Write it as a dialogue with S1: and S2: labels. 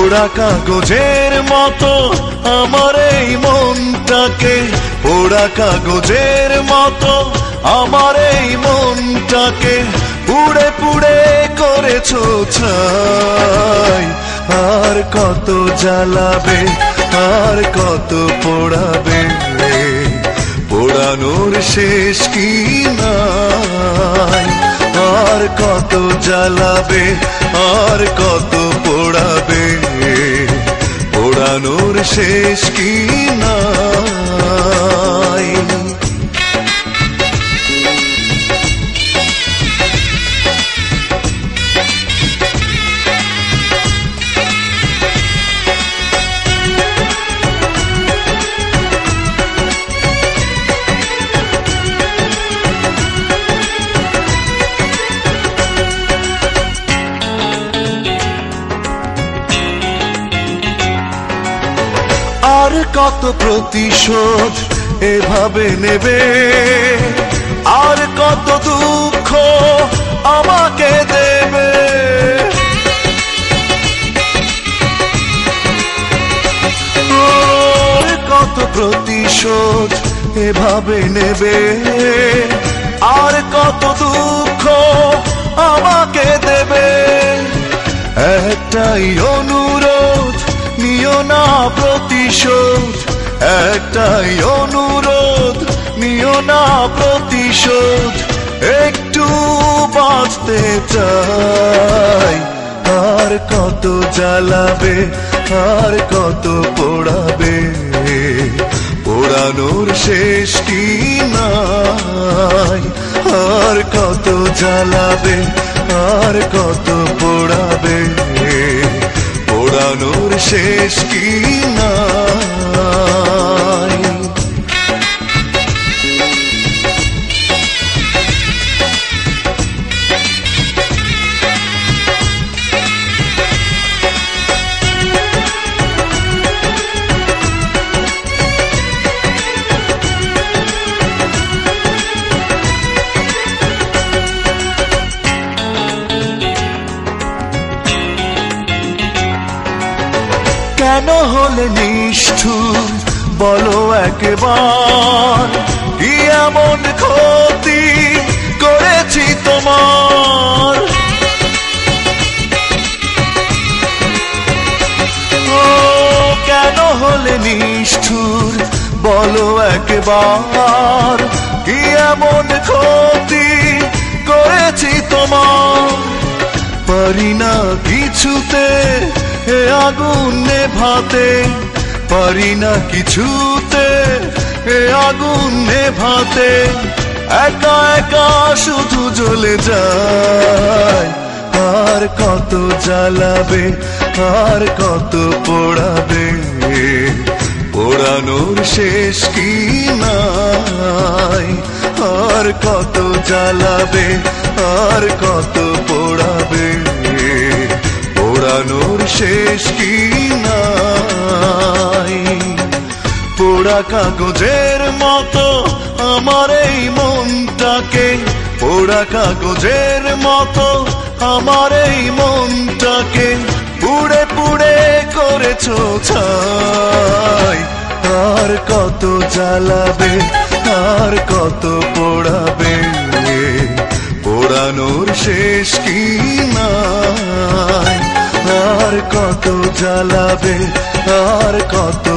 S1: পোড়া কাগজের মতো আমার এই মনটাকে, পোড়া কাগজের মতো আমার এই মনটাকে পুড়ে পুড়ে করেছো ছাই। আর কত জ্বালাবে, আর কত পোড়াবে, পোড়ানোর শেষ কি নাই। আর কত জ্বালাবে, আর কত পোড়াবে, পোড়ানোর শেষ কি নাই। আর কত প্রতিশোধ এভাবে নেবে, আর কত দুঃখ আমাকে দেবে। আর কত প্রতিশোধ এভাবে নেবে, আর কত দুঃখ আমাকে দেবে। একটাই অনুরোধ, নিও না প্রতিশোধ, একটাই অনুরোধ, নিও না প্রতিশোধ। একটু বাঁচতে চাই। আর কত জ্বালাবে, আর কত পোড়াবে, পোড়ানোর শেষ কি নাই। আর কত জ্বালাবে, আর কত পোড়াবে, পোড়ানোর শেষ কি নাই। কেন হলে নিষ্ঠুর বলো একবার, কি এমন ক্ষতি করেছি তোমার। ও কেন হলে নিষ্ঠুর বলো একবার, কি এমন ক্ষতি করেছি তোমার। পারি না কিছুতে এ আগুন নেভাতে, পারি না কিছুতে এ আগুন নেভাতে। একা একা শুধু জ্বলে যায়। আর কত জ্বালাবে, আর কত পোড়াবে, পোড়ানোর শেষ কি নাই। আর কত জ্বালাবে, আর কত পোড়াবে, পোড়ানোর শেষ কি নাই। পোড়া কাগজের মতো আমার এই মনটাকে, পোড়া কাগজের মতো আমার এই মনটাকে পুড়ে পুড়ে করেছো ছাই। আর কত জ্বালাবে, আর কত পোড়াবে, পোড়ানোর শেষ কি নাই। আর কত জ্বালাবে, আর কত